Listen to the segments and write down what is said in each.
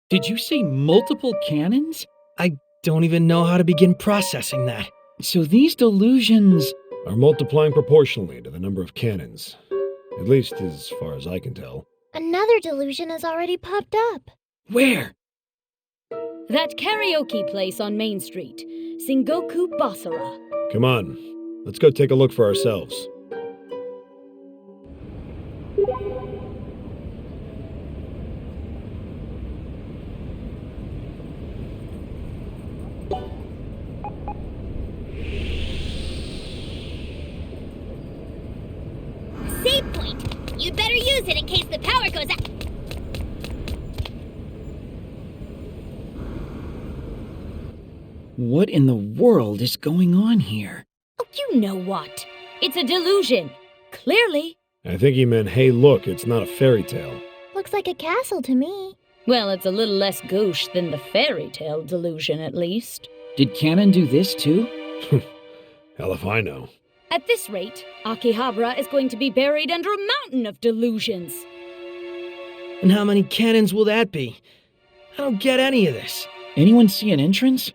Did you say multiple cannons? I don't even know how to begin processing that. So these delusions are multiplying proportionally to the number of cannons. At least as far as I can tell. Another delusion has already popped up. Where? That karaoke place on Main Street. Sengoku Basara. Come on, let's go take a look for ourselves. Save point! You'd better use it in case the power goes out. What in the world is going on here? Oh, you know what? It's a delusion. Clearly. I think he meant, hey look, it's not a fairy tale. Looks like a castle to me. Well, it's a little less gauche than the fairy tale delusion, at least. Did Cannon do this too? Hell if I know. At this rate, Akiba is going to be buried under a mountain of delusions. And how many cannons will that be? I don't get any of this. Anyone see an entrance?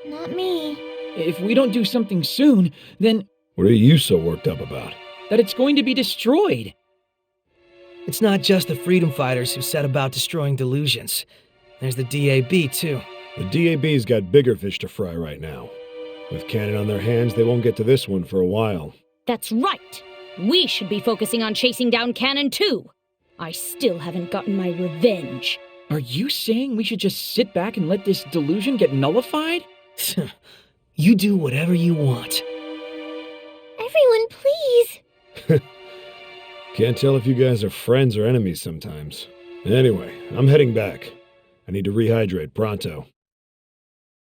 Not me. If we don't do something soon, then... What are you so worked up about? That it's going to be destroyed. It's not just the freedom fighters who set about destroying delusions. There's the DAB, too. The DAB's got bigger fish to fry right now. With Cannon on their hands, they won't get to this one for a while. That's right. We should be focusing on chasing down Cannon, too. I still haven't gotten my revenge. Are you saying we should just sit back and let this delusion get nullified? You do whatever you want. Everyone, please! Can't tell if you guys are friends or enemies sometimes. Anyway, I'm heading back. I need to rehydrate pronto.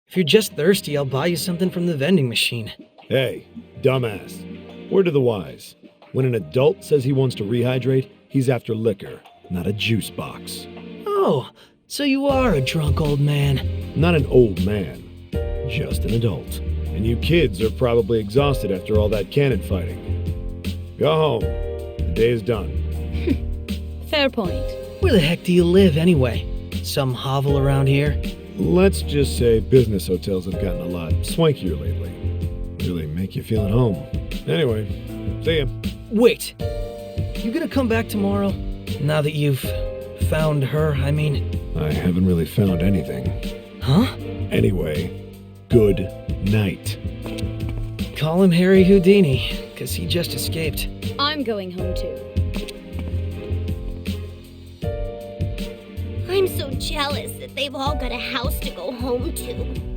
If you're just thirsty, I'll buy you something from the vending machine. Hey, dumbass. Word to the wise. When an adult says he wants to rehydrate, he's after liquor, not a juice box. Oh, so you are a drunk old man. Not an old man, just an adult. And you kids are probably exhausted after all that cannon fighting. Go home. The day is done. Fair point. Where the heck do you live, anyway? Some hovel around here? Let's just say business hotels have gotten a lot swankier lately. Really make you feel at home. Anyway, see ya. Wait. You gonna come back tomorrow? Now that you've found her, I mean... I haven't really found anything. Huh? Anyway, good night. Call him Harry Houdini, because he just escaped. I'm going home, too. I'm so jealous that they've all got a house to go home to.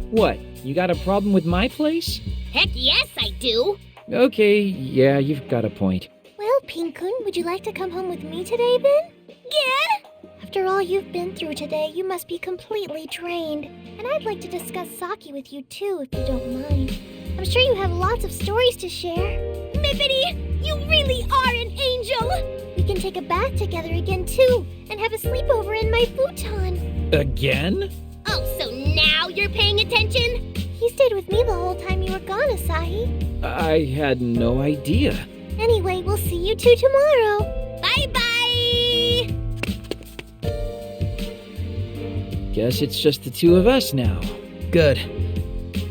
What, you got a problem with my place? Heck yes, I do! Okay, yeah, you've got a point. Well, Pink-kun, would you like to come home with me today, then? Yeah! After all you've been through today, you must be completely drained. And I'd like to discuss Saki with you, too, if you don't mind. I'm sure you have lots of stories to share. Mippity, you really are an angel! We can take a bath together again, too, and have a sleepover in my futon. Again? Oh, so now you're paying attention? He stayed with me the whole time you were gone, Asahi. I had no idea. Anyway, we'll see you two tomorrow. Bye-bye! Guess it's just the two of us now. Good.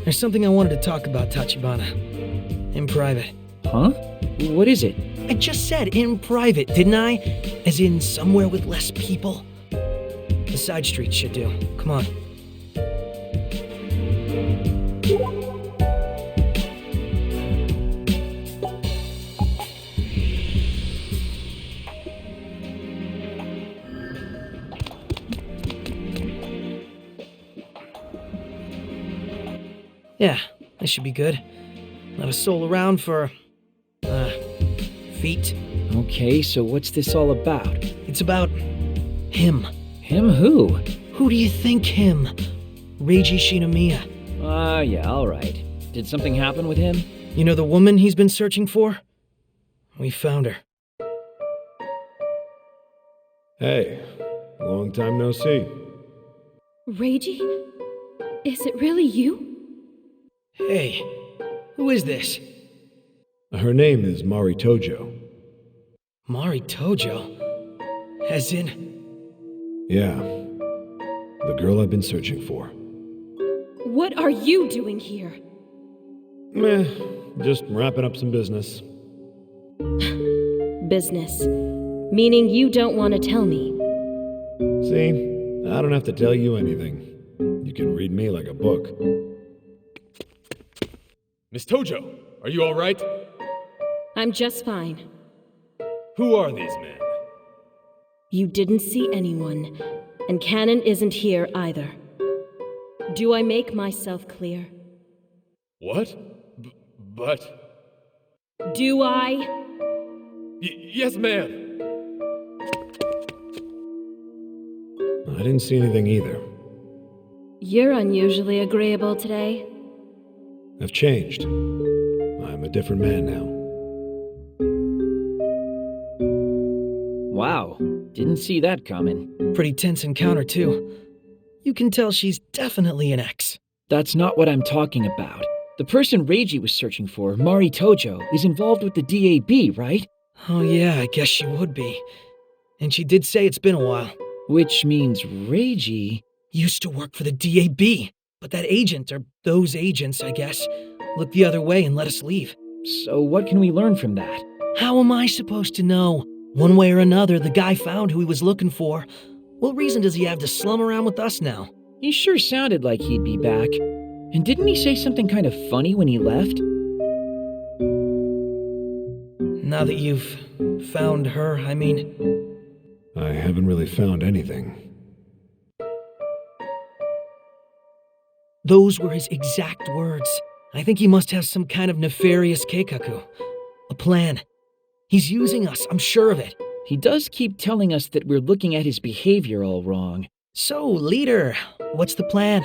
There's something I wanted to talk about, Tachibana. In private. Huh? What is it? I just said in private, didn't I? As in somewhere with less people. The side streets should do. Come on. Yeah, this should be good. Not a soul around for... feet. Okay, so what's this all about? It's about... him. Him who? Who do you think him? Reiji Shinomiya. Yeah, alright. Did something happen with him? You know the woman he's been searching for? We found her. Hey, long time no see. Reiji? Is it really you? Hey, who is this? Her name is Mari Tojo. Mari Tojo? As in... Yeah, the girl I've been searching for. What are you doing here? Meh, just wrapping up some business. Business. Meaning you don't want to tell me. See, I don't have to tell you anything. You can read me like a book. Miss Tojo, are you all right? I'm just fine. Who are these men? You didn't see anyone, and Cannon isn't here either. Do I make myself clear? What? But... Do I? Yes, ma'am. I didn't see anything either. You're unusually agreeable today. I've changed. I'm a different man now. Wow, didn't see that coming. Pretty tense encounter, too. You can tell she's definitely an ex. That's not what I'm talking about. The person Reiji was searching for, Mari Tojo, is involved with the DAB, right? Oh yeah, I guess she would be. And she did say it's been a while. Which means Reiji... Used to work for the DAB, but that agent, or those agents, I guess, looked the other way and let us leave. So what can we learn from that? How am I supposed to know? One way or another, the guy found who he was looking for. What reason does he have to slum around with us now? He sure sounded like he'd be back. And didn't he say something kind of funny when he left? Now that you've found her, I mean... I haven't really found anything. Those were his exact words. I think he must have some kind of nefarious keikaku. A plan. He's using us, I'm sure of it. He does keep telling us that we're looking at his behavior all wrong. So, leader, what's the plan?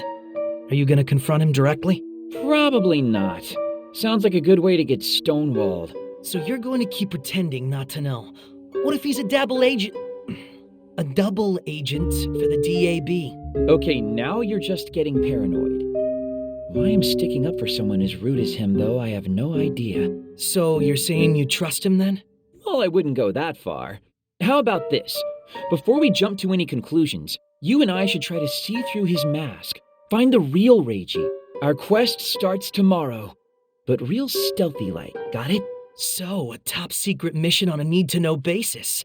Are you gonna confront him directly? Probably not. Sounds like a good way to get stonewalled. So you're going to keep pretending not to know. What if he's a double agent? A double agent for the DAB. Okay, now you're just getting paranoid. Why I'm sticking up for someone as rude as him, though, I have no idea. So you're saying you trust him then? Well, I wouldn't go that far. How about this? Before we jump to any conclusions, you and I should try to see through his mask. Find the real Reiji. Our quest starts tomorrow. But real stealthy-like, got it? So, a top-secret mission on a need-to-know basis.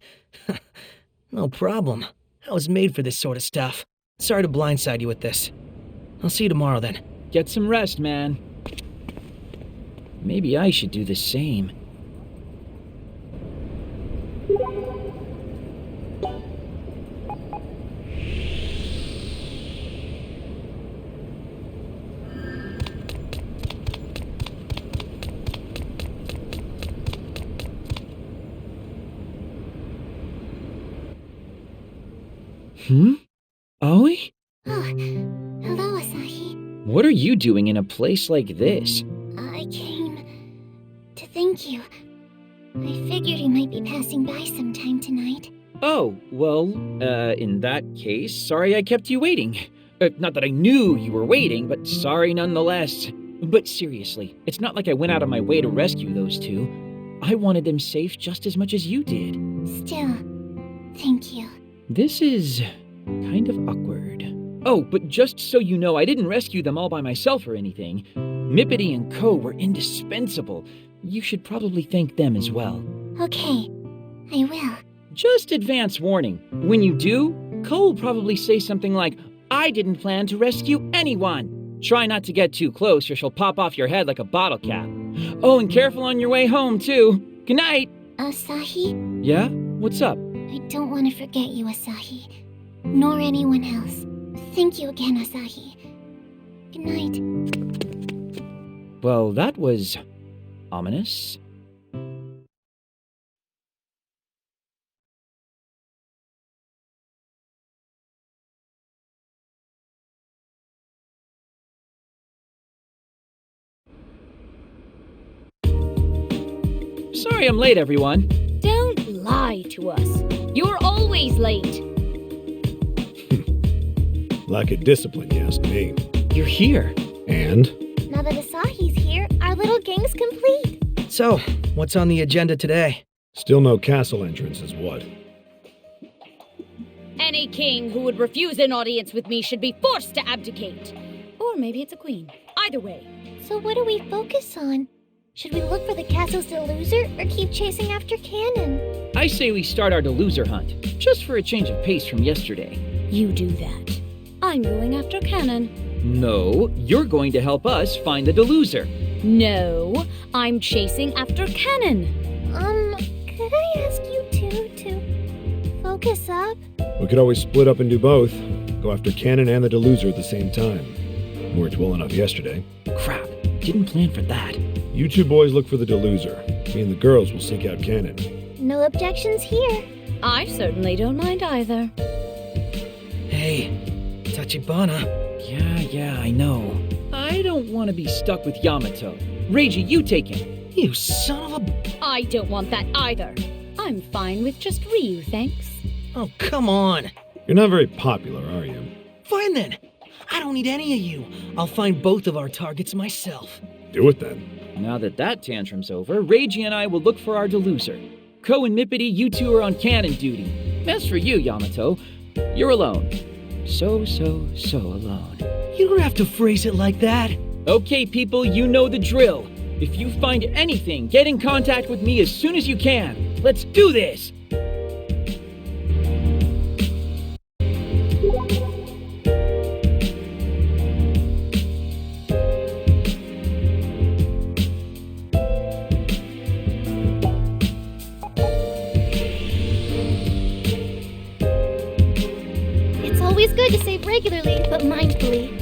No problem. I was made for this sort of stuff. Sorry to blindside you with this. I'll see you tomorrow then. Get some rest, man. Maybe I should do the same. Aoi? Oh, hello, Asahi. What are you doing in a place like this? I came to thank you. I figured you might be passing by sometime tonight. Oh, well, in that case, sorry I kept you waiting. Not that I knew you were waiting, but sorry nonetheless. But seriously, it's not like I went out of my way to rescue those two. I wanted them safe just as much as you did. Still, thank you. This is kind of awkward. Oh, but just so you know, I didn't rescue them all by myself or anything. Mippity and Co. were indispensable. You should probably thank them as well. Okay, I will. Just advance warning. When you do, Co will probably say something like, I didn't plan to rescue anyone. Try not to get too close or she'll pop off your head like a bottle cap. Oh, and careful on your way home, too. Good night. Asahi, Yeah? What's up? I don't want to forget you, Asahi. Nor anyone else. Thank you again, Asahi. Good night. Well, that was ominous. Sorry I'm late, everyone. Don't lie to us. You're always late. Lack of discipline, you ask me. You're here. And? Now that Asahi's here, our little gang's complete. So, what's on the agenda today? Still no castle entrance is what? Any king who would refuse an audience with me should be forced to abdicate. Or maybe it's a queen. Either way. So what do we focus on? Should we look for the castle's deluser or keep chasing after Cannon? I say we start our deluser hunt, just for a change of pace from yesterday. You do that. I'm going after Cannon. No, you're going to help us find the deluser. No, I'm chasing after Cannon. Could I ask you two to focus up? We could always split up and do both. Go after Cannon and the deluser at the same time. Worked well enough yesterday. Crap, didn't plan for that. You two boys look for the deluser. Me and the girls will seek out Cannon. No objections here. I certainly don't mind either. Hey, Tachibana. Yeah, I know. I don't want to be stuck with Yamato. Reiji, you take him. You son of a... I don't want that either. I'm fine with just Ryu, thanks. Oh, come on. You're not very popular, are you? Fine then. I don't need any of you. I'll find both of our targets myself. Do it then. Now that tantrum's over, Reiji and I will look for our deluser. Ko and Mippity, you two are on Cannon duty. As for you, Yamato, you're alone. So alone. You don't have to phrase it like that. Okay, people, you know the drill. If you find anything, get in contact with me as soon as you can. Let's do this! It's always good to save regularly, but mindfully.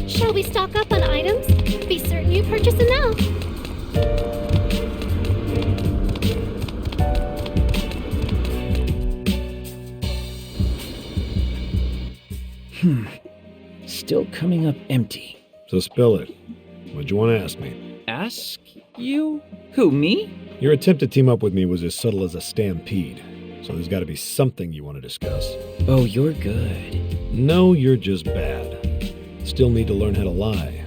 Shall we stock up on items? Be certain you purchase enough. Still coming up empty. So spill it. What'd you want to ask me? Ask you? Who, me? Your attempt to team up with me was as subtle as a stampede. So there's got to be something you want to discuss. Oh, you're good. No, you're just bad. Still need to learn how to lie.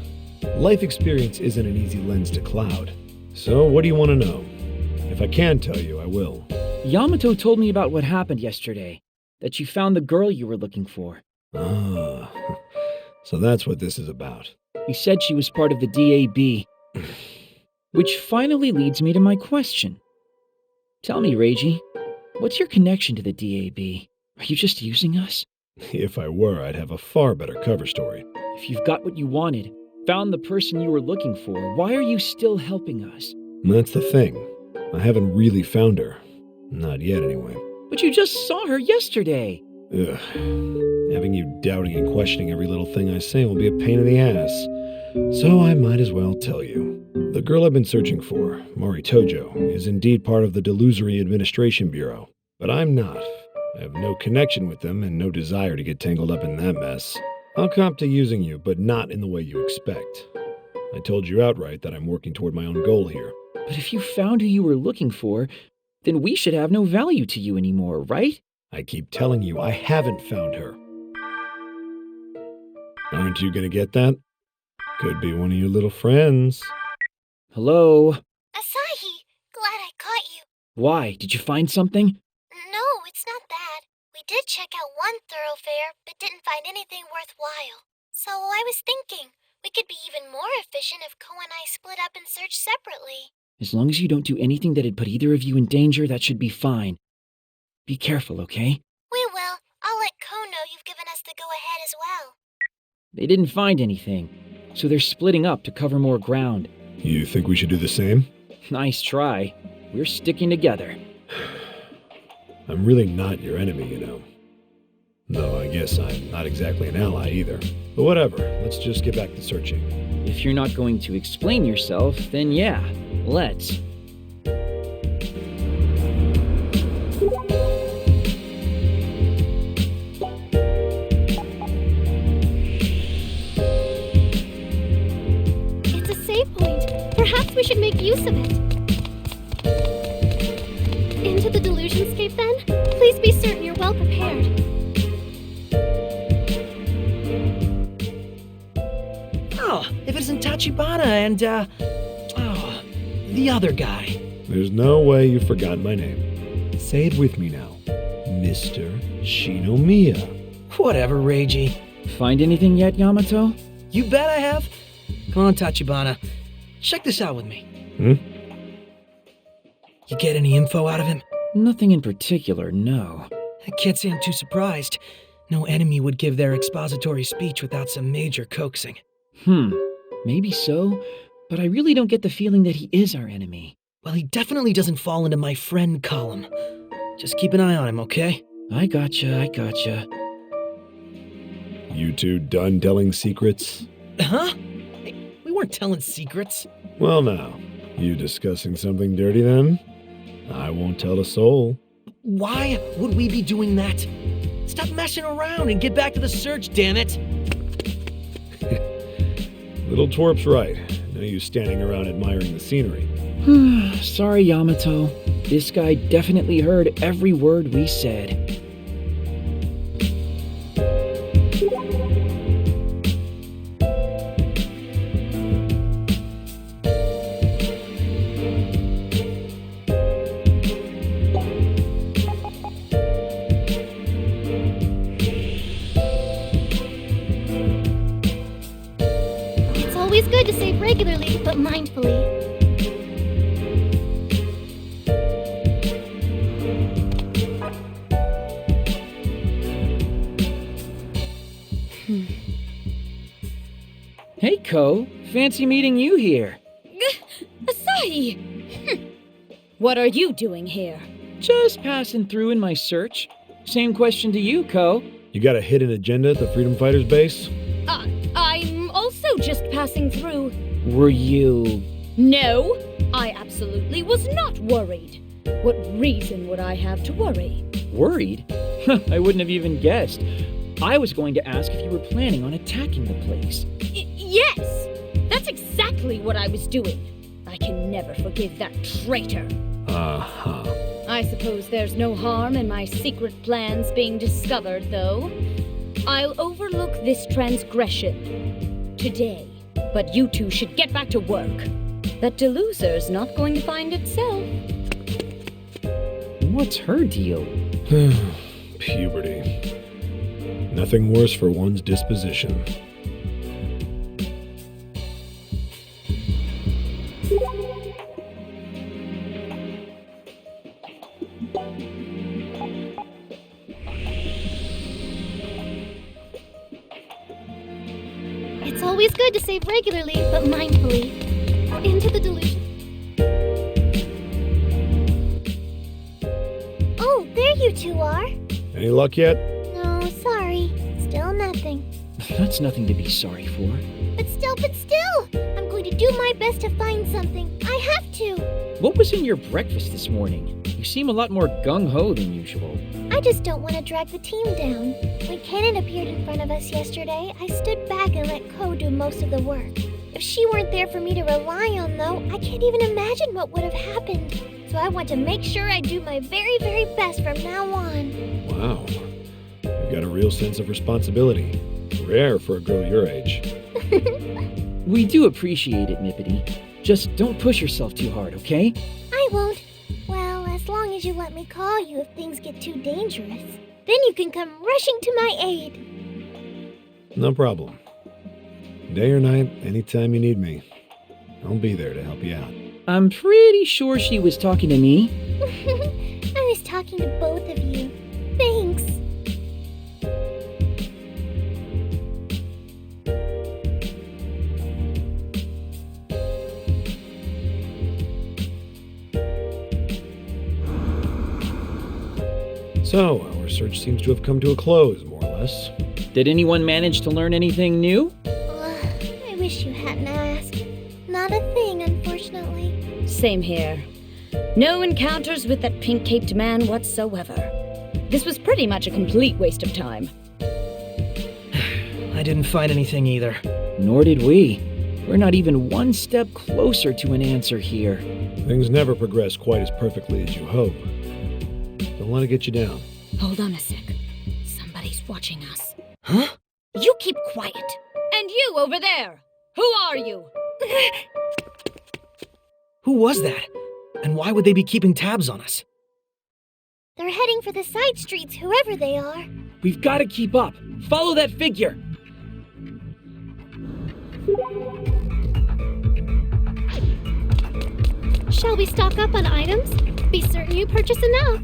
Life experience isn't an easy lens to cloud. So what do you want to know? If I can tell you, I will. Yamato told me about what happened yesterday. That you found the girl you were looking for. Ah, so that's what this is about. He said she was part of the DAB. Which finally leads me to my question. Tell me, Reiji, what's your connection to the DAB? Are you just using us? If I were, I'd have a far better cover story. If you've got what you wanted, found the person you were looking for, why are you still helping us? That's the thing. I haven't really found her. Not yet, anyway. But you just saw her yesterday. Ugh. Having you doubting and questioning every little thing I say will be a pain in the ass. So I might as well tell you. The girl I've been searching for, Mori Tojo, is indeed part of the Delusory Administration Bureau. But I'm not. I have no connection with them and no desire to get tangled up in that mess. I'll cop to using you, but not in the way you expect. I told you outright that I'm working toward my own goal here. But if you found who you were looking for, then we should have no value to you anymore, right? I keep telling you I haven't found her. Aren't you gonna get that? Could be one of your little friends. Hello? Asahi, glad I caught you. Why? Did you find something? No, it's not that. We did check out one thoroughfare, but didn't find anything worthwhile. So I was thinking, we could be even more efficient if Ko and I split up and search separately. As long as you don't do anything that'd put either of you in danger, that should be fine. Be careful, okay? We will. I'll let Ko know you've given us the go-ahead as well. They didn't find anything, so they're splitting up to cover more ground. You think we should do the same? Nice try. We're sticking together. I'm really not your enemy, you know. Though I guess I'm not exactly an ally either. But whatever, let's just get back to searching. If you're not going to explain yourself, then yeah, let's. It's a save point. Perhaps we should make use of it. Into the Delusionscape, then? Please be certain you're well prepared. Tachibana and, the other guy. There's no way you've forgotten my name. Say it with me now. Mr. Shinomiya. Whatever, Reiji. Find anything yet, Yamato? You bet I have. Come on, Tachibana. Check this out with me. You get any info out of him? Nothing in particular, no. I can't say I'm too surprised. No enemy would give their expository speech without some major coaxing. Maybe so, but I really don't get the feeling that he is our enemy. Well, he definitely doesn't fall into my friend column. Just keep an eye on him, okay? I gotcha. You two done telling secrets? Huh? Hey, we weren't telling secrets. Well now, you discussing something dirty then? I won't tell a soul. Why would we be doing that? Stop messing around and get back to the search, damn it! Little twerp's right. No use standing around admiring the scenery. Sorry, Yamato. This guy definitely heard every word we said. It's always good to save regularly, but mindfully. Hey, Ko. Fancy meeting you here. Asahi! What are you doing here? Just passing through in my search. Same question to you, Ko. You got a hidden agenda at the Freedom Fighters base? I'm also just passing through. Were you... No, I absolutely was not worried. What reason would I have to worry? worried? I wouldn't have even guessed. I was going to ask if you were planning on attacking the place. Yes! That's exactly what I was doing. I can never forgive that traitor. Uh-huh. I suppose there's no harm in my secret plans being discovered, though. I'll overlook this transgression today, but you two should get back to work. That deluser's not going to find itself. What's her deal? Puberty. Nothing worse for one's disposition. It's always good to save regularly, but mindfully. Into the delusion. Oh, there you two are. Any luck yet? No, sorry. Still nothing. That's nothing to be sorry for. But still, I'm going to do my best to find something. I have to. What was in your breakfast this morning? You seem a lot more gung-ho than usual. I just don't want to drag the team down. When Cannon appeared in front of us yesterday, I stood back and let Ko do most of the work. If she weren't there for me to rely on, though, I can't even imagine what would have happened. So I want to make sure I do my very, very best from now on. Wow. You've got a real sense of responsibility. Rare for a girl your age. We do appreciate it, Nippity. Just don't push yourself too hard, okay? I won't. Well, as long as you let me call you if things get too dangerous. Then you can come rushing to my aid. No problem. Day or night, anytime you need me. I'll be there to help you out. I'm pretty sure she was talking to me. I was talking to both of you. Thanks. So, our search seems to have come to a close, more or less. Did anyone manage to learn anything new? I wish you hadn't asked. Not a thing, unfortunately. Same here. No encounters with that pink-caped man whatsoever. This was pretty much a complete waste of time. I didn't find anything either. Nor did we. We're not even one step closer to an answer here. Things never progress quite as perfectly as you hope. Don't let it get you down. Hold on a sec. Somebody's watching us. Huh? You keep quiet. And you over there! Who are you? Who was that? And why would they be keeping tabs on us? They're heading for the side streets, whoever they are. We've got to keep up. Follow that figure. Shall we stock up on items? Be certain you purchase enough.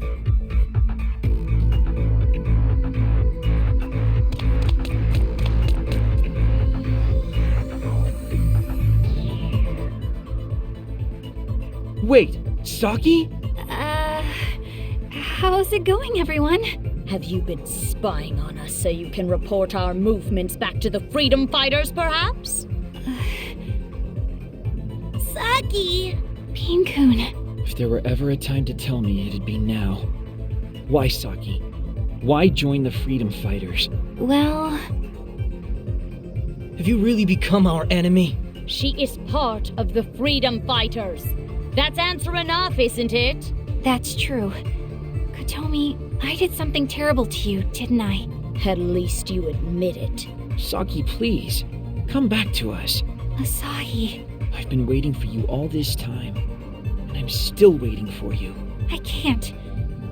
Wait, Saki? How's it going, everyone? Have you been spying on us so you can report our movements back to the freedom fighters, perhaps? Saki! Bean-kun. If there were ever a time to tell me, it'd be now. Why, Saki? Why join the freedom fighters? Well, Have you really become our enemy? She is part of the freedom fighters. That's answer enough, isn't it? that's true. Kotomi, I did something terrible to you, didn't I? At least you admit it. Saki, please. Come back to us. Asahi, I've been waiting for you all this time. And I'm still waiting for you. I can't.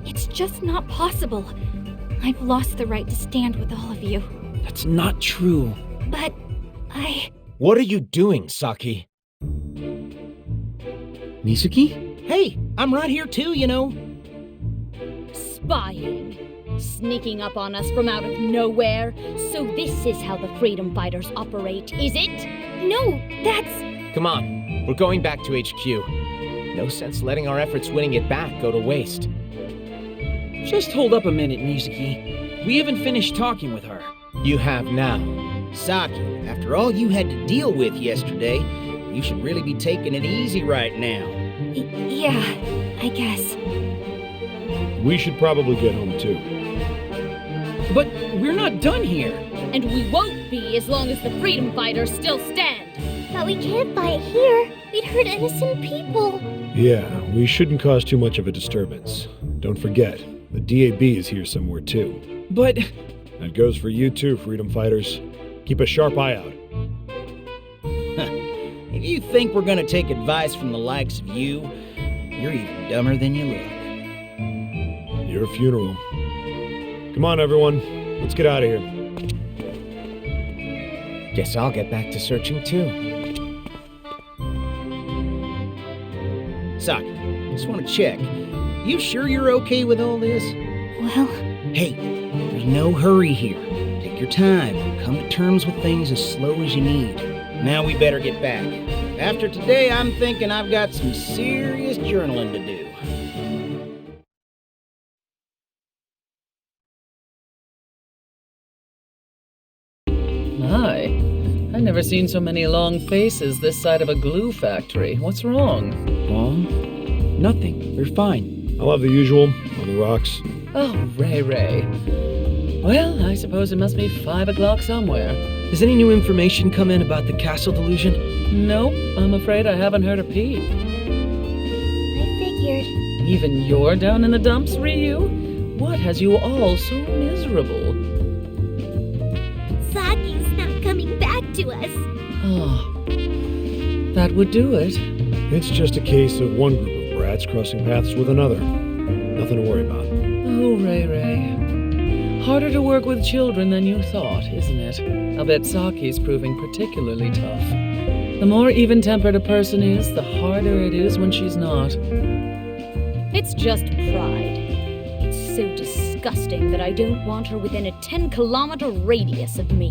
It's just not possible. I've lost the right to stand with all of you. That's not true. But What are you doing, Saki? Mizuki? Hey, I'm right here too, you know. Spying. Sneaking up on us from out of nowhere. So this is how the freedom fighters operate, is it? no, that's... Come on, we're going back to HQ. No sense letting our efforts winning it back go to waste. Just hold up a minute, Mizuki. We haven't finished talking with her. You have now. Saki, after all you had to deal with yesterday, you should really be taking it easy right now. Yeah, I guess. We should probably get home too. But we're not done here. And we won't be as long as the freedom fighters still stand. But we can't fight here. We'd hurt innocent people. Yeah, we shouldn't cause too much of a disturbance. Don't forget, the DAB is here somewhere too. But That goes for you too, freedom fighters. Keep a sharp eye out. If you think we're gonna take advice from the likes of you, you're even dumber than you look. Your funeral. Come on, everyone. Let's get out of here. Guess I'll get back to searching too. Saki, I just want to check. You sure you're okay with all this? Well, Hey, there's no hurry here. Take your time. Come to terms with things as slow as you need. Now we better get back. After today, I'm thinking I've got some serious journaling to do. My, I've never seen so many long faces this side of a glue factory. What's wrong? Wrong? Nothing. We're fine. I'll have the usual on the rocks. Oh, Ray. Well, I suppose it must be 5 o'clock somewhere. Has any new information come in about the castle delusion? Nope, I'm afraid I haven't heard a peep. I figured. Even you're down in the dumps, Ryu? What has you all so miserable? Saki's not coming back to us. Oh, that would do it. It's just a case of one group of brats crossing paths with another. Nothing to worry about. Oh, Ray. Harder to work with children than you thought, isn't it? I'll bet Saki's proving particularly tough. The more even-tempered a person is, the harder it is when she's not. It's just pride. It's so disgusting that I don't want her within a 10-kilometer radius of me.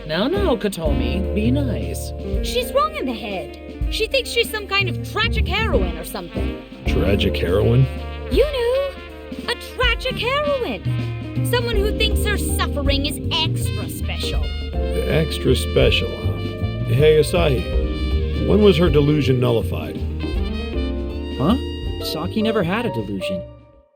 Now, Kotomi, be nice. She's wrong in the head. She thinks she's some kind of tragic heroine or something. Tragic heroine? You know, a tragic heroine. Someone who thinks her suffering is extra special. Extra special, huh? Hey, Asahi, when was her delusion nullified? Huh? Saki never had a delusion.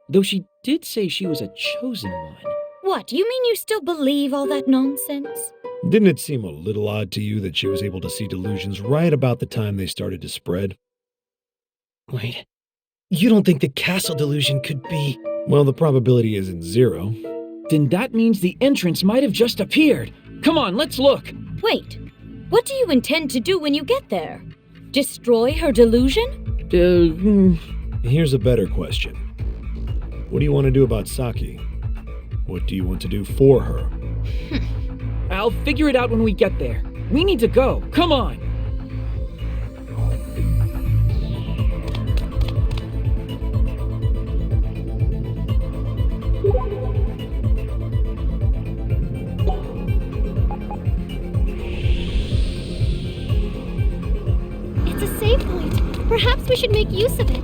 Though she did say she was a chosen one. What, you mean you still believe all that nonsense? Didn't it seem a little odd to you that she was able to see delusions right about the time they started to spread? Wait, you don't think the castle delusion could be... Well, the probability isn't zero. Then that means the entrance might have just appeared. Come on, let's look. Wait, what do you intend to do when you get there? Destroy her delusion? Here's a better question. What do you want to do about Saki? What do you want to do for her? I'll figure it out when we get there. We need to go. Come on! It's a save point. Perhaps we should make use of it.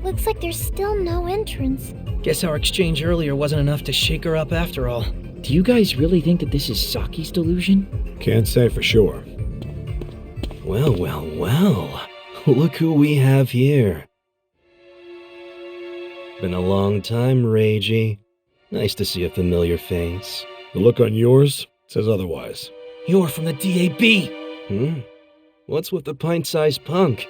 Looks like there's still no entrance. Guess our exchange earlier wasn't enough to shake her up after all. Do you guys really think that this is Saki's delusion? Can't say for sure. Well, well, well. Look who we have here. Been a long time, Reiji. Nice to see a familiar face. The look on yours says otherwise. You're from the DAB! What's with the pint-sized punk?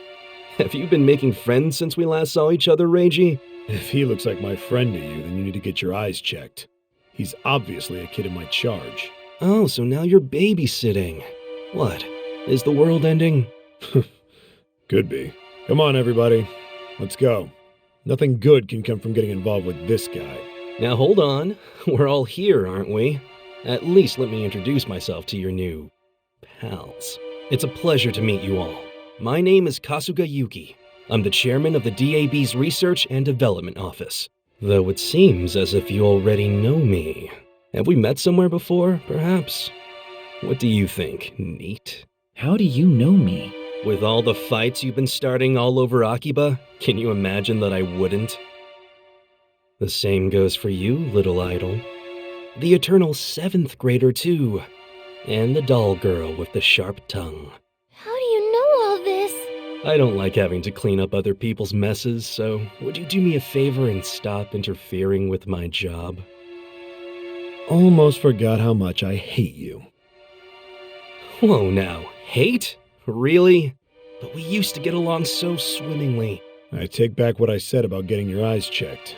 Have you been making friends since we last saw each other, Reiji? If he looks like my friend to you, then you need to get your eyes checked. He's obviously a kid in my charge. Oh, so now you're babysitting. What? Is the world ending? Could be. Come on, everybody. Let's go. Nothing good can come from getting involved with this guy. Now hold on. We're all here, aren't we? At least let me introduce myself to your new pals. It's a pleasure to meet you all. My name is Kasuga Yuki. I'm the chairman of the DAB's Research and Development Office. Though it seems as if you already know me. Have we met somewhere before, perhaps? What do you think, Neat? How do you know me? With all the fights you've been starting all over Akiba, can you imagine that I wouldn't? The same goes for you, little idol. The eternal 7th grader, too. And the doll girl with the sharp tongue. How do you know all this? I don't like having to clean up other people's messes, so would you do me a favor and stop interfering with my job? Almost forgot how much I hate you. Whoa now, hate? Really? But we used to get along so swimmingly. I take back what I said about getting your eyes checked.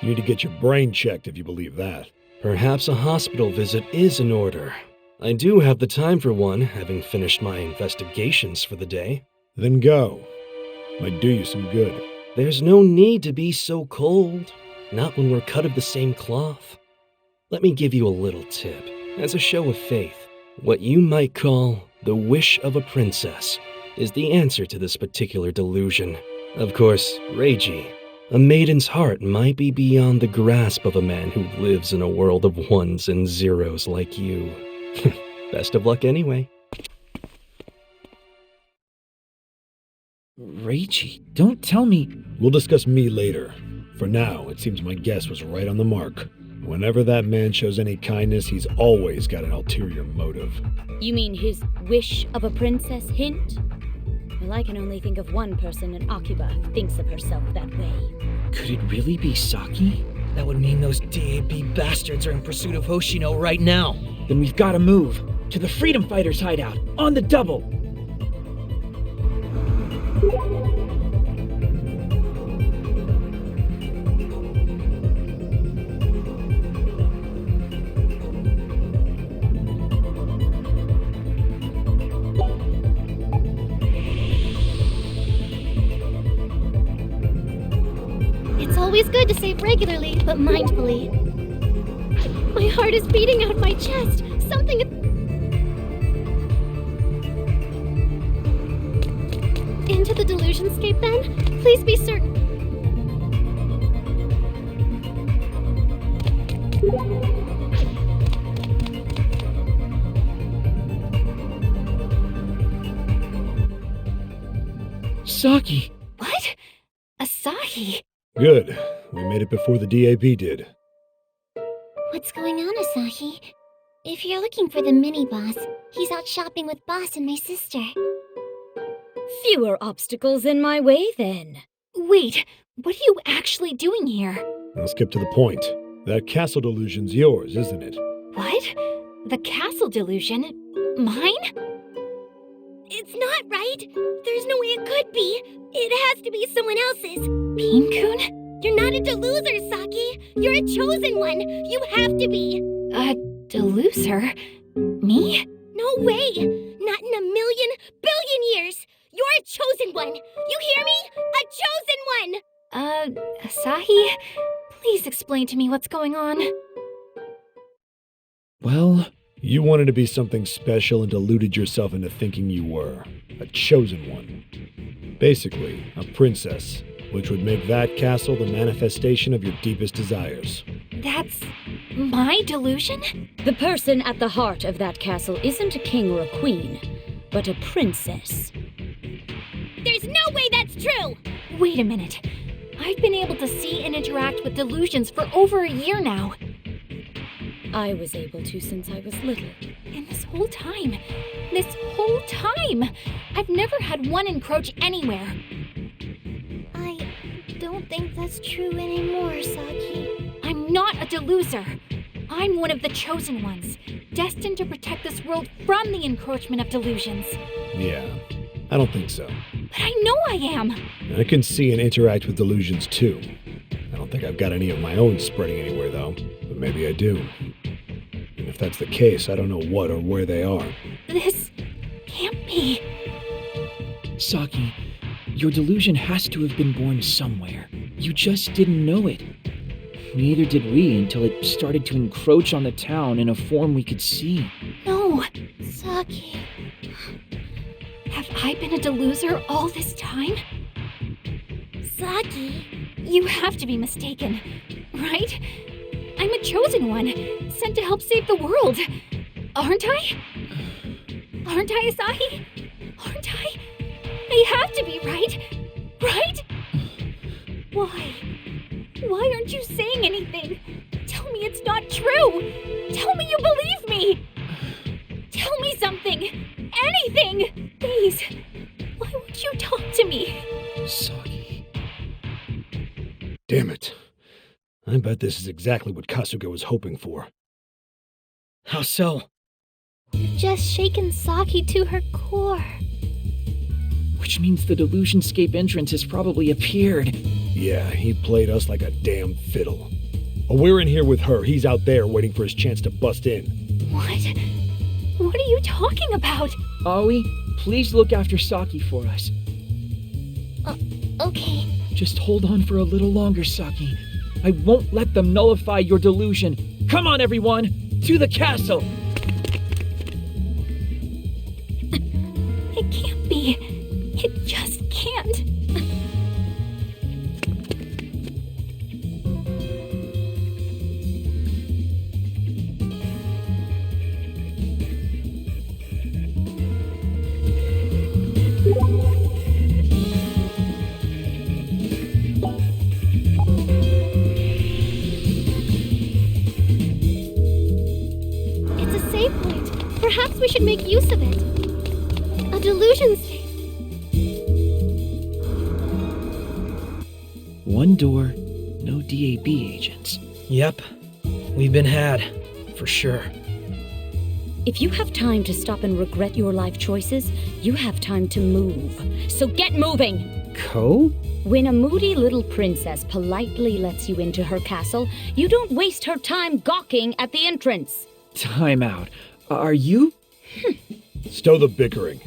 You need to get your brain checked if you believe that. Perhaps a hospital visit is in order. I do have the time for one, having finished my investigations for the day. Then go. Might do you some good. There's no need to be so cold. Not when we're cut of the same cloth. Let me give you a little tip, as a show of faith. What you might call the wish of a princess is the answer to this particular delusion. Of course, Reiji, a maiden's heart might be beyond the grasp of a man who lives in a world of ones and zeros like you. Best of luck anyway. Reiji, don't tell me. We'll discuss me later. For now, it seems my guess was right on the mark. Whenever that man shows any kindness, he's always got an ulterior motive. You mean his wish of a princess hint? Well, I can only think of one person in Akiba who thinks of herself that way. Could it really be Saki? That would mean those DAB bastards are in pursuit of Hoshino right now. Then we've got to move. To the Freedom Fighters' hideout. On the double. It's always good to save regularly, but mindfully. My heart is beating out my chest. Something... Into the delusionscape, then? Please be certain. Saki! What? Asahi? Good. We made it before the DAB did. What's going on, Asahi? If you're looking for the mini-boss, he's out shopping with Boss and my sister. Fewer obstacles in my way, then. Wait, what are you actually doing here? I'll skip to the point. That castle delusion's yours, isn't it? What? The castle delusion? Mine? It's not right. There's no way it could be. It has to be someone else's. Bean-kun? You're not a deluser, Saki. You're a chosen one. You have to be. A deluser? Me? No way! Not in a million, billion years! You're a chosen one! You hear me? A chosen one! Asahi? Please explain to me what's going on. Well, You wanted to be something special and deluded yourself into thinking you were a chosen one. Basically, a princess, which would make that castle the manifestation of your deepest desires. That's my delusion? The person at the heart of that castle isn't a king or a queen, but a princess. There's no way that's true! Wait a minute. I've been able to see and interact with delusions for over a year now. I was able to since I was little. And this whole time, I've never had one encroach anywhere. I don't think that's true anymore, Saki. I'm not a deluser. I'm one of the chosen ones, destined to protect this world from the encroachment of delusions. Yeah, I don't think so. But I know I am. I can see and interact with delusions too. I don't think I've got any of my own spreading anywhere though, but maybe I do. And if that's the case, I don't know what or where they are. This can't be. Saki, your delusion has to have been born somewhere. You just didn't know it. Neither did we until it started to encroach on the town in a form we could see. No. Saki. Have I been a deluser all this time? Saki. You have to be mistaken, right? I'm a chosen one, sent to help save the world. Aren't I? Aren't I, Asahi? Aren't I? I have to be, right? Right? Why? Why aren't you saying anything? Tell me it's not true! Tell me you believe me! Tell me something! Anything! Please! Why won't you talk to me? Saki. Damn it. I bet this is exactly what Kasuga was hoping for. How so? You've just shaken Saki to her core. Which means the Delusionscape entrance has probably appeared. Yeah, he played us like a damn fiddle. But we're in here with her. He's out there waiting for his chance to bust in. What? What are you talking about? Aoi, please look after Saki for us. Okay. Just hold on for a little longer, Saki. I won't let them nullify your delusion. Come on, everyone! To the castle! It can't be. It just can't. It's a save point. Perhaps we should make use of it. A delusion save. One door, no DAB agents. Yep. We've been had. For sure. If you have time to stop and regret your life choices, you have time to move. So get moving! Ko? When a moody little princess politely lets you into her castle, you don't waste her time gawking at the entrance. Time out. Are you? Stow the bickering.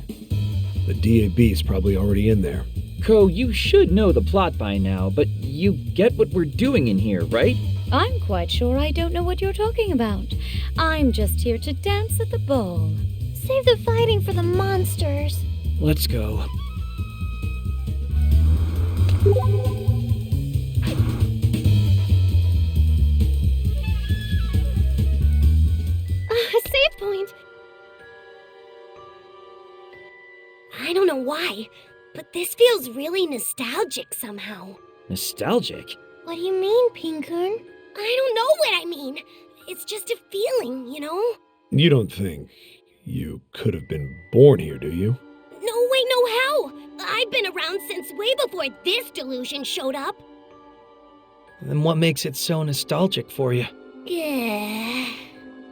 The DAB's probably already in there. Ko, you should know the plot by now, but you get what we're doing in here, right? I'm quite sure I don't know what you're talking about. I'm just here to dance at the ball. Save the fighting for the monsters. Let's go. A save point. I don't know why, but this feels really nostalgic somehow. Nostalgic? What do you mean, Pinkun? I don't know what I mean. It's just a feeling, you know? You don't think you could have been born here, do you? No way, no how! I've been around since way before this delusion showed up. Then what makes it so nostalgic for you? Yeah.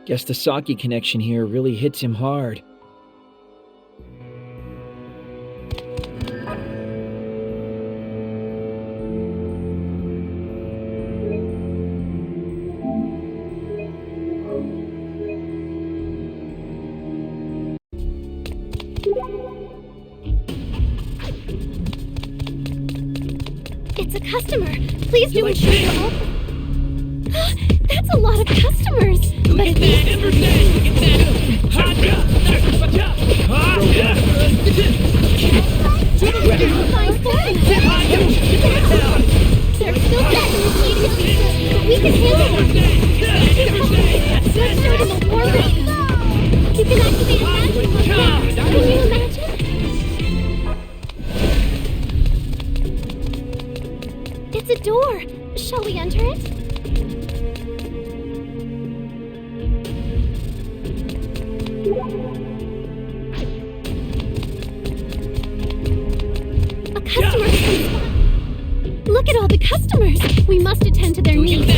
Guess the Saki connection here really hits him hard. It's a customer. Please do ensure you're all... That's a lot of customers. But at least... They're still customers waiting to be served, but we can handle them. Let's start in the war room. You can activate a magic book now. Can you imagine? It's a door. Shall we enter it? A customer. Look at all the customers. We must attend to their needs. One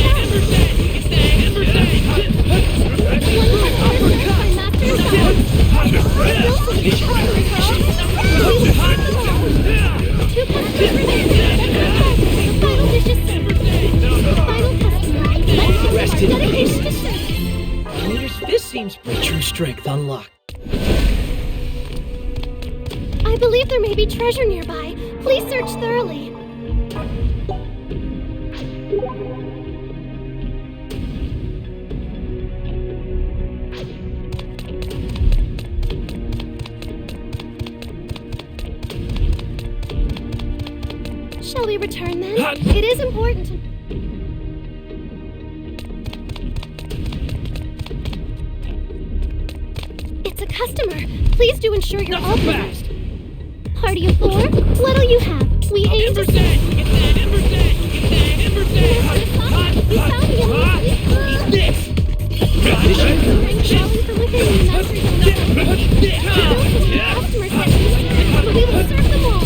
customer served by Master Asai. Still some customers are all... Please serve them all. 2 customers remain. The final dish is served. The final customer. Let's show our dedication to service. This seems pretty true strength unlocked. I believe there may be treasure nearby. Please search thoroughly. Shall we return then? It is important to... It's a customer. Please do ensure you're all present. Party of 4? What'll you have? We aim to... We found the enemy. Calling from within the master's own customers get these, but we will serve them all.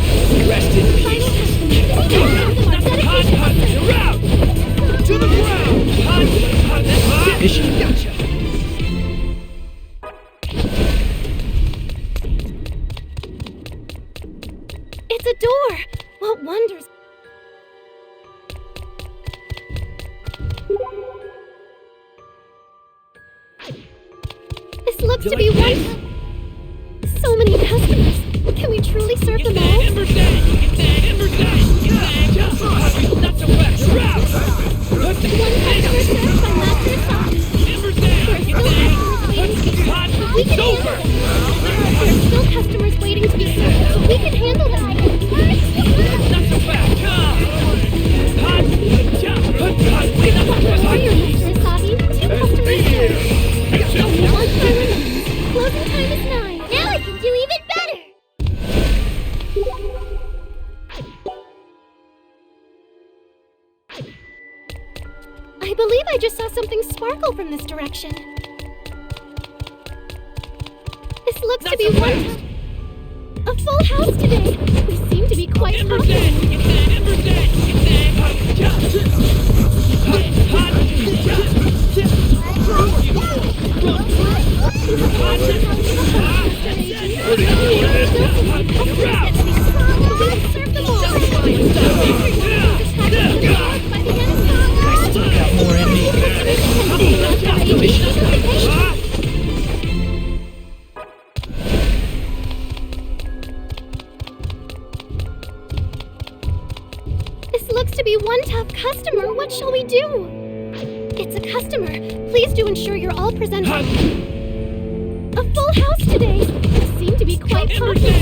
Rest in Final peace. customer. To the ground! Mission gotcha. It's a door. What wonders? This looks to be one. So many customers. Can we truly serve them all? One customer served by Master Asai. There are still customers waiting to be served, but we can handle them. There are still customers waiting to be served, but we can handle them. What are your Master Asahi? 2 customers served. Only 1 time remaining. Closing time is 9. Now I can do even better. I believe I just saw something sparkle from this direction. This looks to be one... A full house today. We seem to be quite popular. This looks to be one tough customer. What shall we do? It's a customer. Please do ensure you're all present. A full house today. We seem to be quite popular.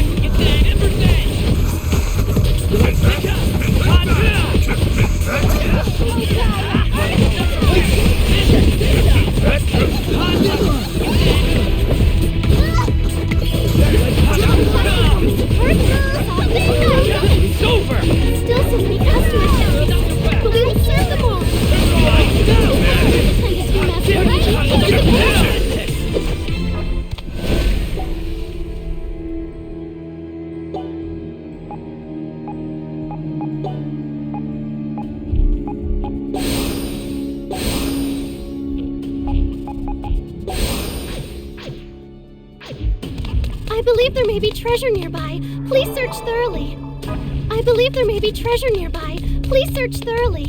It's over! Still so many customers, but we will serve them all. I believe there may be treasure nearby. Please search thoroughly. I believe there may be treasure nearby. Please search thoroughly.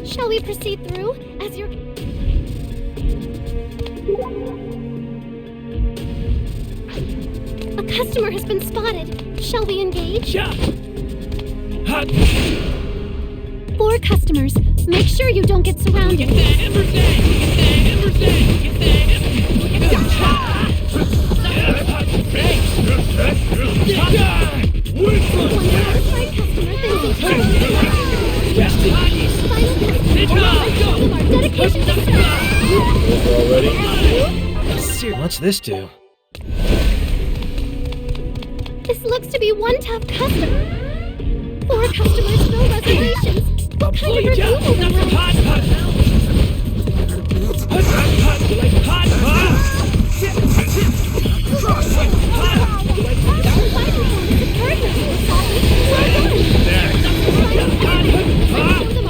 Shall we proceed through as your... A customer has been spotted. Shall we engage? Yeah. 4 customers. Make sure you don't get surrounded. Dedication to service. Already? What's this do? This looks to be one tough customer. 4 customers, no reservations. What kind of review will we write?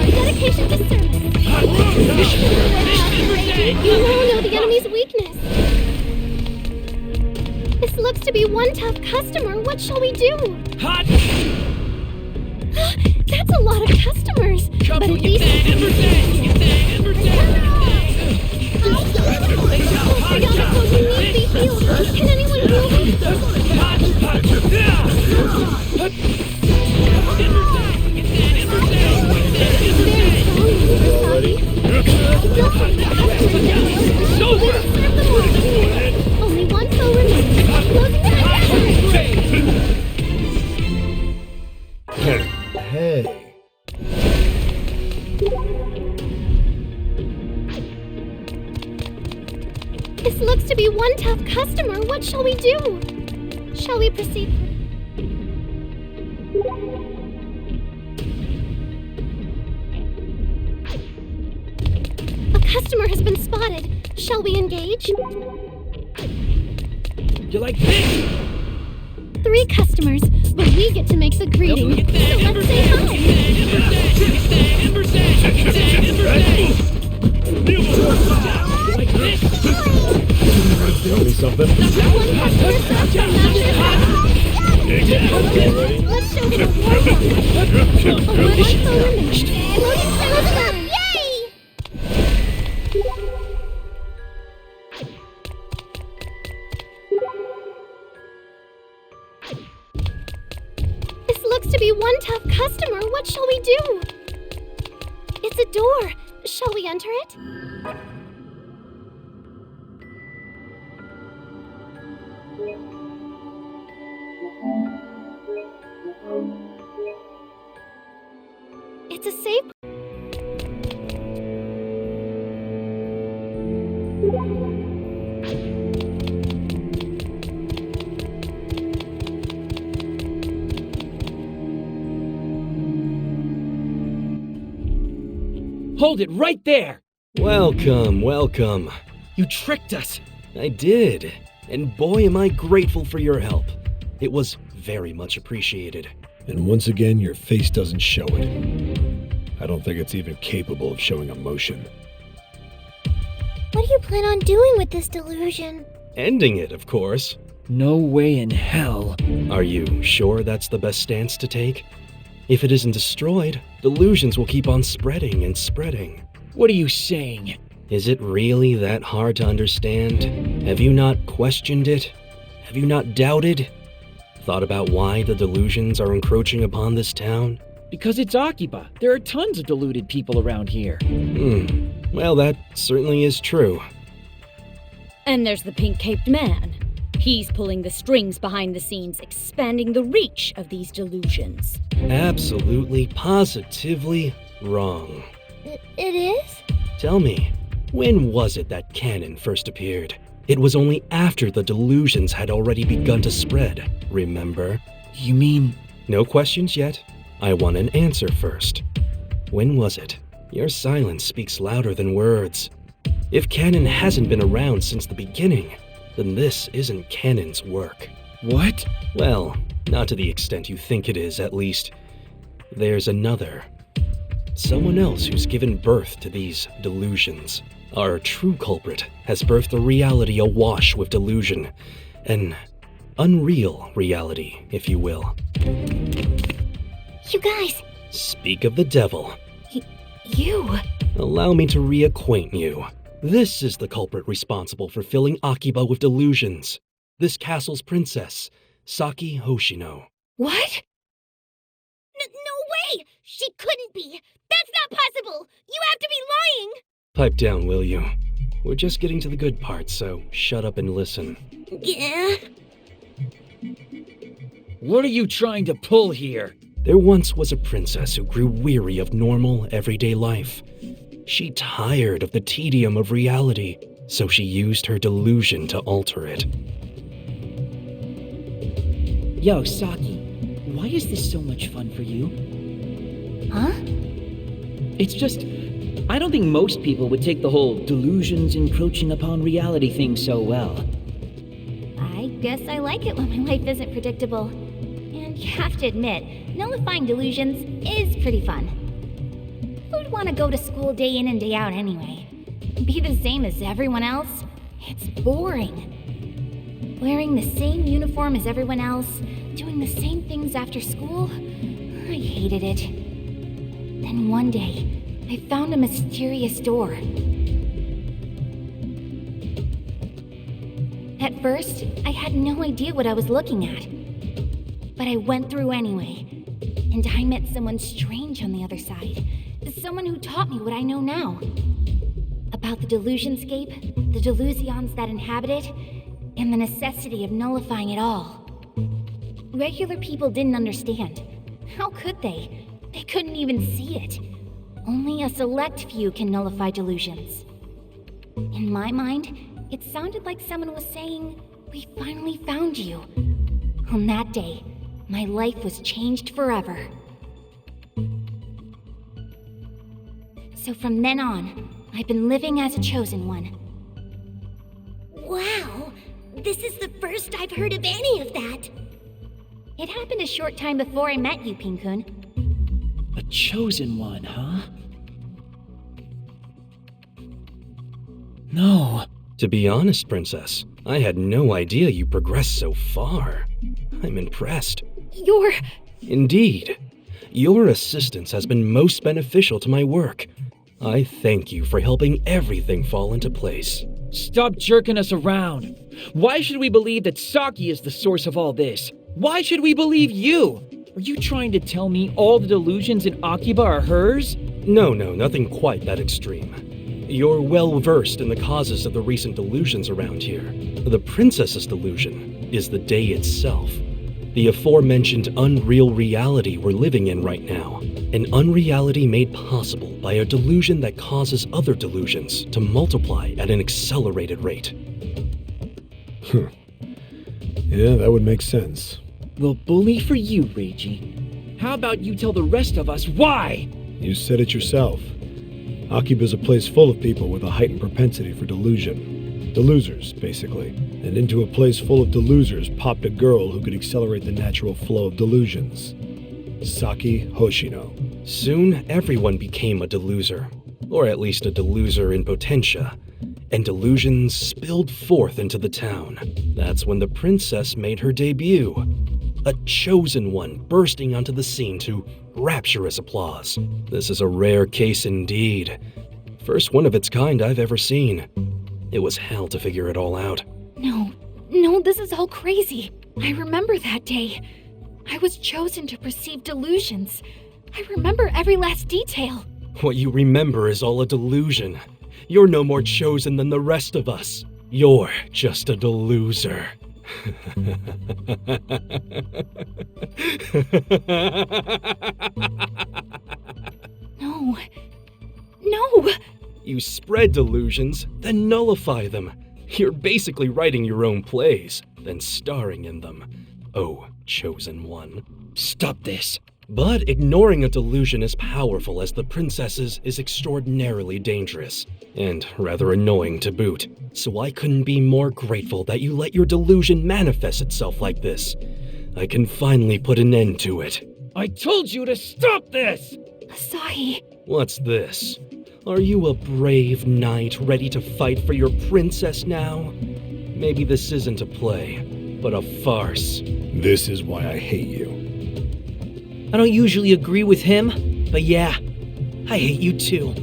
Dedication to service. You now know the enemy's weakness. This looks to be one tough customer. What shall we do? That's a lot of customers. But at least... Can anyone heal me? Only one foe remains. Closing Hey. This looks to be one tough customer. What shall we do? Shall we proceed? A customer has been spotted. Shall we engage? You like this? 3 customers, but we get to make the greeting. So let's say hi. Tell me something. One customer served by Already? Let's show them a warm-up. One foe remains. Closing up. Yay! This looks to be one tough customer. What shall we do? It's a door. Shall we enter it? It's a safe. Hold it right there! Welcome, welcome. You tricked us. I did. And boy, am I grateful for your help. It was very much appreciated. And once again, your face doesn't show it. I don't think it's even capable of showing emotion. What do you plan on doing with this delusion? Ending it, of course. No way in hell. Are you sure that's the best stance to take? If it isn't destroyed, delusions will keep on spreading and spreading. What are you saying? Is it really that hard to understand? Have you not questioned it? Have you not doubted? Thought about why the delusions are encroaching upon this town? Because it's Akiba. There are tons of deluded people around here. Well, that certainly is true. And there's the pink-caped man. He's pulling the strings behind the scenes, expanding the reach of these delusions. Absolutely, positively wrong. It is? Tell me, when was it that canon first appeared? It was only after the delusions had already begun to spread, remember? You mean... No questions yet. I want an answer first. When was it? Your silence speaks louder than words. If canon hasn't been around since the beginning, then this isn't canon's work. What? Well, not to the extent you think it is, at least. There's another. Someone else who's given birth to these delusions. Our true culprit has birthed a reality awash with delusion. An unreal reality, if you will. You guys. Speak of the devil. You. Allow me to reacquaint you. This is the culprit responsible for filling Akiba with delusions. This castle's princess, Saki Hoshino. What? No way! She couldn't be! That's not possible! You have to be lying! Pipe down, will you? We're just getting to the good parts, so shut up and listen. Yeah? What are you trying to pull here? There once was a princess who grew weary of normal, everyday life. She tired of the tedium of reality, so she used her delusion to alter it. Yo, Saki, why is this so much fun for you? Huh? It's just, I don't think most people would take the whole delusions encroaching upon reality thing so well. I guess I like it when my life isn't predictable. And you have to admit, nullifying delusions is pretty fun. Who'd want to go to school day in and day out anyway? Be the same as everyone else? It's boring. Wearing the same uniform as everyone else, doing the same things after school? I hated it. Then one day, I found a mysterious door. At first, I had no idea what I was looking at. But I went through anyway, and I met someone strange on the other side. Someone who taught me what I know now. About the delusionscape, the delusions that inhabit it, and the necessity of nullifying it all. Regular people didn't understand. How could they? They couldn't even see it. Only a select few can nullify delusions. In my mind, it sounded like someone was saying, "We finally found you." On that day, my life was changed forever. So from then on, I've been living as a chosen one. Wow! This is the first I've heard of any of that! It happened a short time before I met you, Pin-kun. A chosen one, huh? No. To be honest, Princess, I had no idea you progressed so far. I'm impressed. You're... Indeed. Your assistance has been most beneficial to my work. I thank you for helping everything fall into place. Stop jerking us around. Why should we believe that Saki is the source of all this? Why should we believe you? Are you trying to tell me all the delusions in Akiba are hers? No, nothing quite that extreme. You're well versed in the causes of the recent delusions around here. The princess's delusion is the day itself. The aforementioned unreal reality we're living in right now. An unreality made possible by a delusion that causes other delusions to multiply at an accelerated rate. Yeah, that would make sense. Well, bully for you, Reiji. How about you tell the rest of us why? You said it yourself. Akiba's a place full of people with a heightened propensity for delusion. Delosers, basically. And into a place full of delosers popped a girl who could accelerate the natural flow of delusions. Saki Hoshino. Soon, everyone became a deluser. Or at least a deluser in potentia. And delusions spilled forth into the town. That's when the princess made her debut. A chosen one bursting onto the scene to rapturous applause. This is a rare case indeed. First one of its kind I've ever seen. It was hell to figure it all out. No, this is all crazy. I remember that day. I was chosen to perceive delusions. I remember every last detail. What you remember is all a delusion. You're no more chosen than the rest of us. You're just a deluser. No! You spread delusions, then nullify them. You're basically writing your own plays, then starring in them. Oh, chosen one. Stop this. But ignoring a delusion as powerful as the princess's is extraordinarily dangerous, and rather annoying to boot. So I couldn't be more grateful that you let your delusion manifest itself like this. I can finally put an end to it. I told you to stop this! Asahi. What's this? Are you a brave knight ready to fight for your princess now? Maybe this isn't a play, but a farce. This is why I hate you. I don't usually agree with him, but yeah, I hate you too.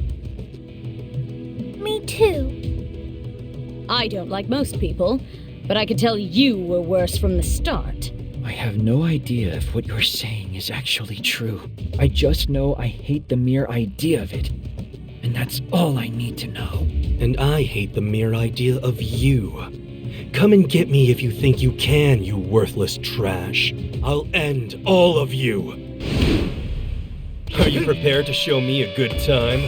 Me too. I don't like most people, but I could tell you were worse from the start. I have no idea if what you're saying is actually true. I just know I hate the mere idea of it. And that's all I need to know. And I hate the mere idea of you. Come and get me if you think you can, you worthless trash. I'll end all of you. Are you prepared to show me a good time?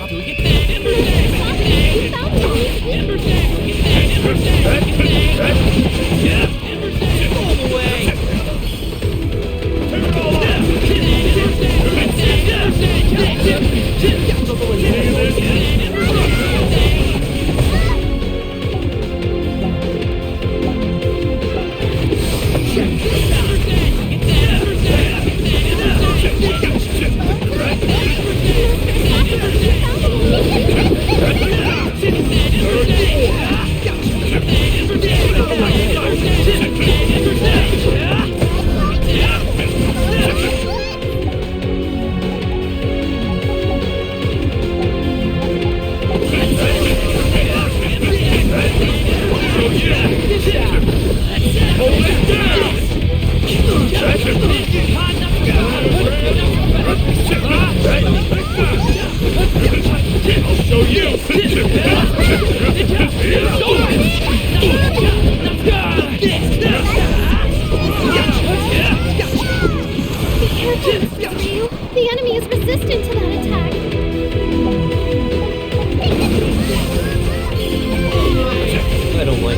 The enemy is resistant to that attack. I don't like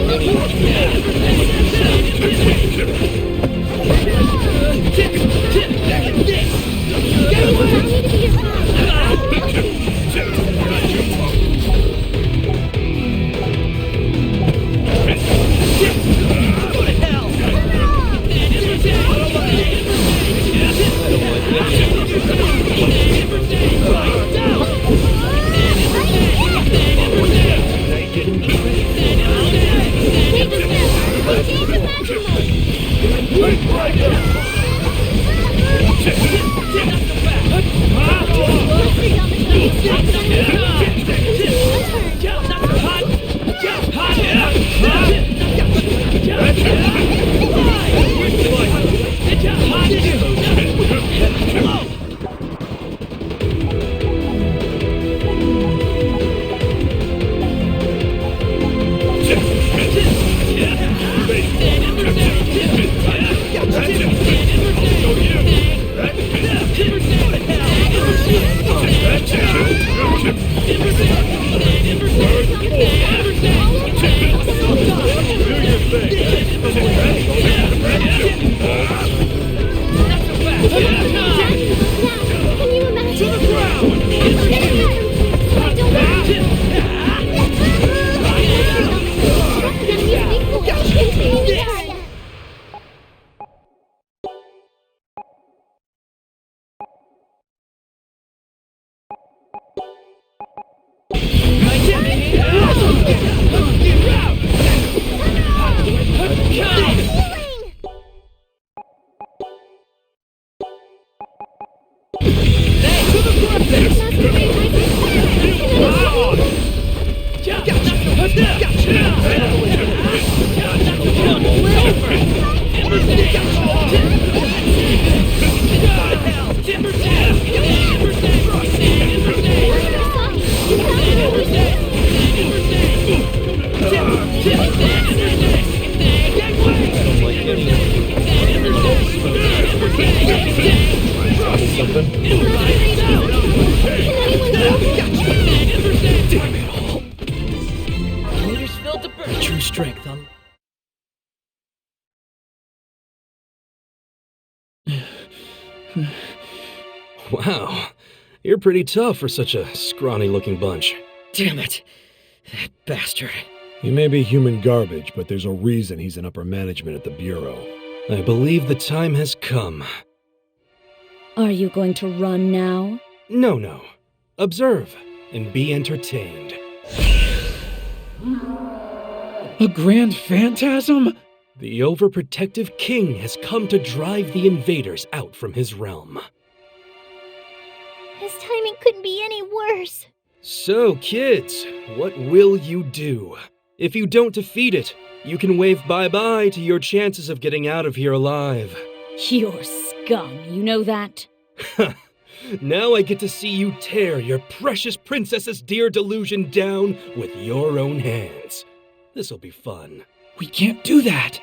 True strength on. Wow, you're pretty tough for such a scrawny-looking bunch. Damn it. That bastard. He may be human garbage, but there's a reason he's in upper management at the Bureau. I believe the time has come. Are you going to run now? No. Observe and be entertained. A grand phantasm? The overprotective king has come to drive the invaders out from his realm. His timing couldn't be any worse. So, kids, what will you do? If you don't defeat it, you can wave bye-bye to your chances of getting out of here alive. You're scum, you know that? Now I get to see you tear your precious princess's dear delusion down with your own hands. This'll be fun. We can't do that!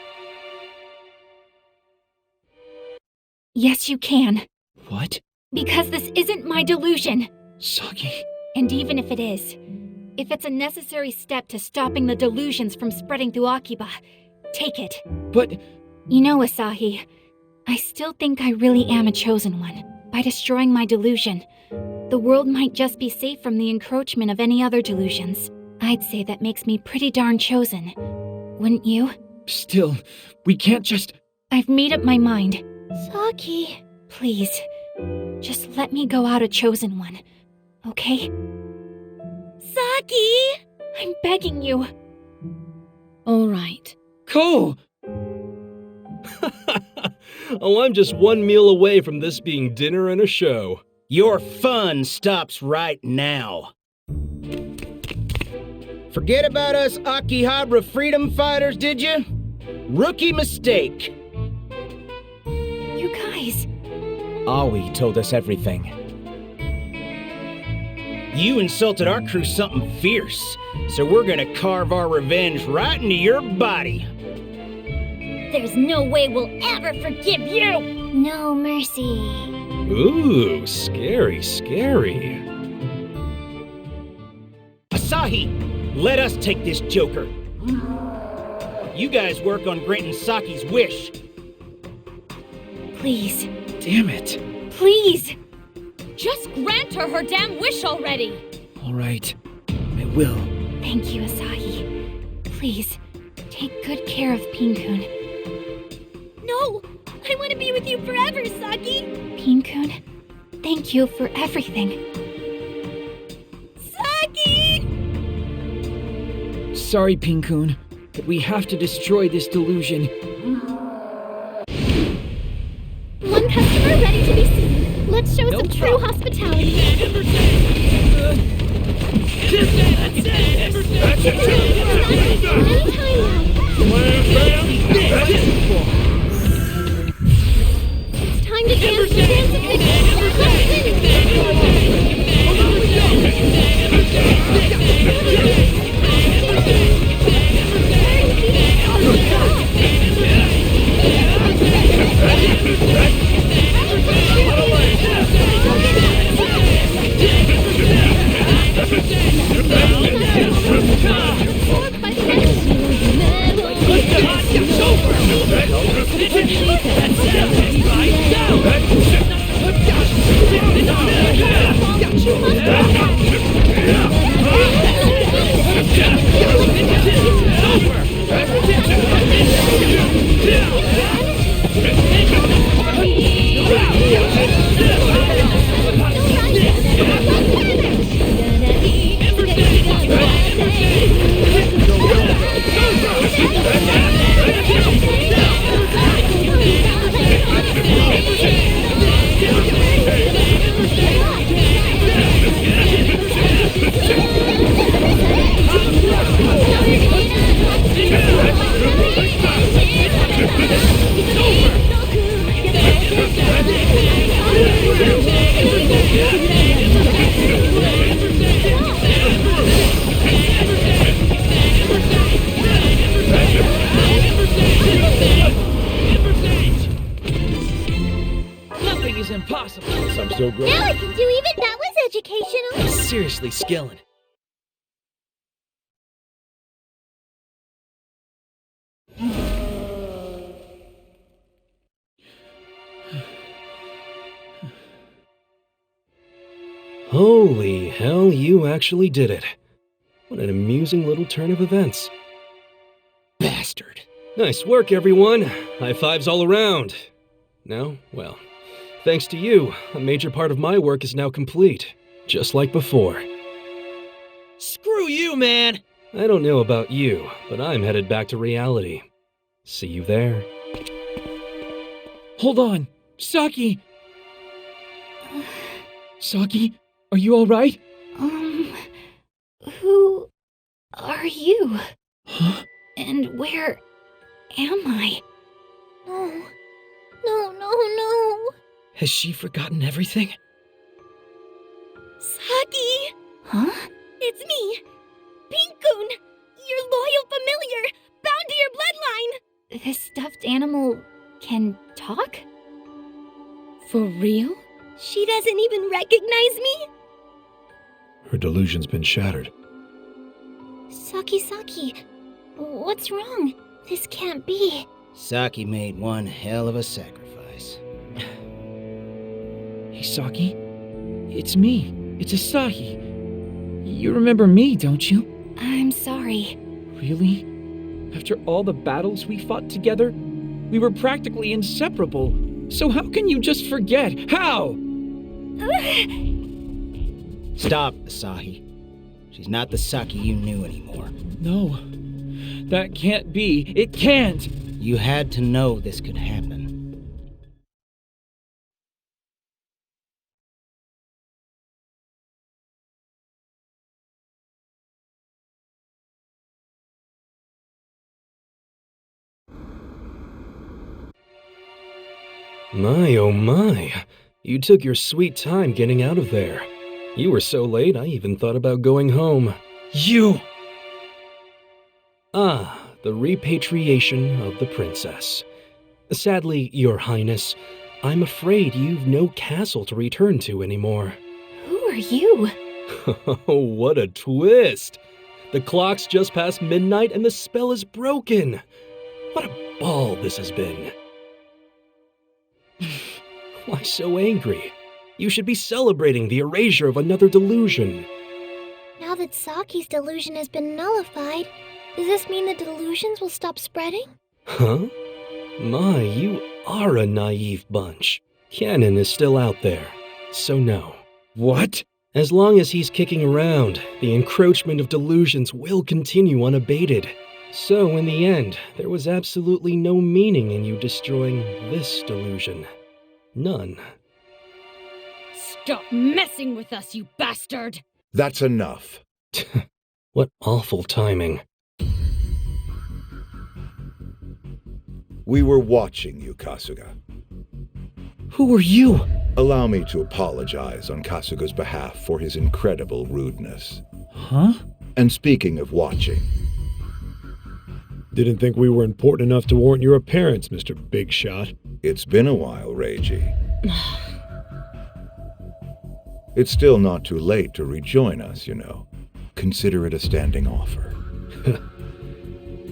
Yes, you can. What? Because this isn't my delusion. Saki... And even if it is, if it's a necessary step to stopping the delusions from spreading through Akiba, take it. But... You know, Asahi, I still think I really am a chosen one. By destroying my delusion, the world might just be safe from the encroachment of any other delusions. I'd say that makes me pretty darn chosen. Wouldn't you? Still, we can't just... I've made up my mind. Saki... Please, just let me go out a chosen one, okay? Saki! I'm begging you. All right. Ko! Oh, I'm just one meal away from this being dinner and a show. Your fun stops right now. Forget about us Akihabara freedom fighters, did you? Rookie mistake. You guys... Aoi told us everything. You insulted our crew something fierce, so we're gonna carve our revenge right into your body. There's no way we'll ever forgive you! No mercy. Ooh, scary, scary. Asahi, let us take this joker. You guys work on granting Saki's wish. Please. Damn it. Please! Just grant her damn wish already! All right. I will. Thank you, Asahi. Please, take good care of Pin-kun. No! I want to be with you forever, Saki! Pin-kun, thank you for everything. Saki! Sorry, Pin-kun, but we have to destroy this delusion. One customer ready to be seen. Let's show some true hospitality. It's time to dance the dance of Nothing is impossible. I'm so great. Now I can do even that was educational. Seriously, Skillin. Holy hell, you actually did it. What an amusing little turn of events. Bastard. Nice work, everyone. High fives all around. Now, well, thanks to you, a major part of my work is now complete, just like before. Screw you, man! I don't know about you, but I'm headed back to reality. See you there. Hold on. Saki! Saki, are you alright? Who are you? Huh? And where am I? No. No, no. Has she forgotten everything? Saki! Huh? It's me! Pink-kun! Your loyal familiar! Bound to your bloodline! This stuffed animal can talk? For real? She doesn't even recognize me? Her delusion's been shattered. Saki, what's wrong? This can't be. Saki made one hell of a sacrifice. Hey, Saki. It's me. It's Asahi. You remember me, don't you? I'm sorry. Really? After all the battles we fought together? We were practically inseparable. So how can you just forget? How? Stop, Asahi. She's not the Saki you knew anymore. No. That can't be. It can't! You had to know this could happen. My, oh my. You took your sweet time getting out of there. You were so late, I even thought about going home. You! Ah, the repatriation of the princess. Sadly, Your Highness, I'm afraid you've no castle to return to anymore. Who are you? Oh, what a twist! The clock's just past midnight and the spell is broken. What a ball this has been. Why so angry? You should be celebrating the erasure of another delusion. Now that Saki's delusion has been nullified, does this mean the delusions will stop spreading? Huh? My, you are a naive bunch. Cannon is still out there, so no. What? As long as he's kicking around, the encroachment of delusions will continue unabated. So in the end, there was absolutely no meaning in you destroying this delusion. None. Stop messing with us, you bastard! That's enough. What awful timing. We were watching you, Kasuga. Who are you? Allow me to apologize on Kasuga's behalf for his incredible rudeness. Huh? And speaking of watching, Didn't think we were important enough to warrant your appearance, Mr. Big Shot. it's been a while, Reiji. It's still not too late to rejoin us, you know. Consider it a standing offer.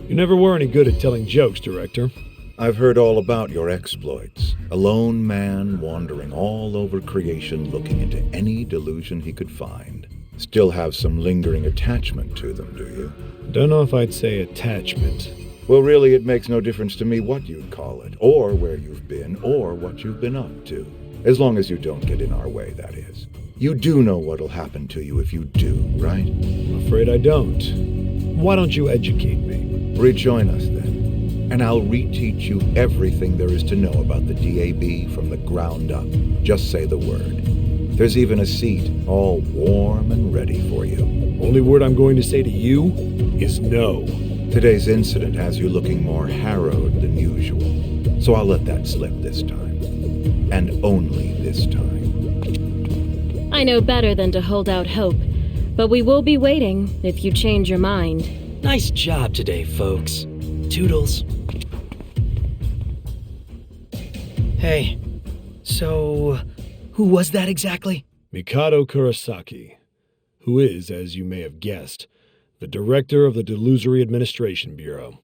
You never were any good at telling jokes, Director. I've heard all about your exploits. A lone man wandering all over creation looking into any delusion he could find. Still have some lingering attachment to them, do you? Don't know if I'd say attachment. Well, really, it makes no difference to me what you'd call it, or where you've been, or what you've been up to. As long as you don't get in our way, that is. You do know what'll happen to you if you do, right? I'm afraid I don't. Why don't you educate me? Rejoin us then, and I'll reteach you everything there is to know about the DAB from the ground up. Just say the word. There's even a seat, all warm and ready for you. Only word I'm going to say to you is no. Today's incident has you looking more harrowed than usual, so I'll let that slip this time. And only this time. I know better than to hold out hope, but we will be waiting if you change your mind. Nice job today, folks. Toodles. Hey, so who was that exactly? Mikado Kurosaki, who is, as you may have guessed, the director of the Delusory Administration Bureau.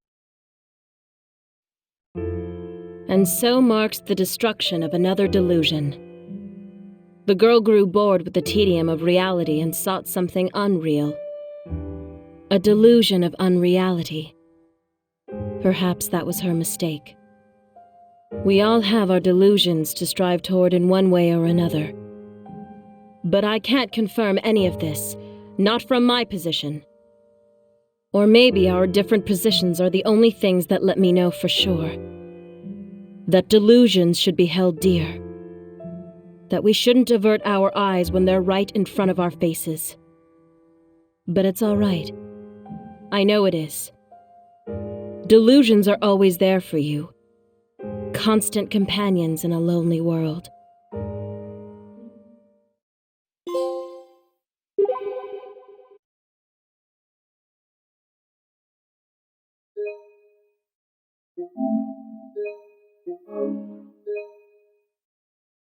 And so marks the destruction of another delusion. The girl grew bored with the tedium of reality and sought something unreal. A delusion of unreality. Perhaps that was her mistake. We all have our delusions to strive toward in one way or another. But I can't confirm any of this, not from my position. Or maybe our different positions are the only things that let me know for sure. That delusions should be held dear. That we shouldn't avert our eyes when they're right in front of our faces. But it's all right. I know it is. Delusions are always there for you. Constant companions in a lonely world.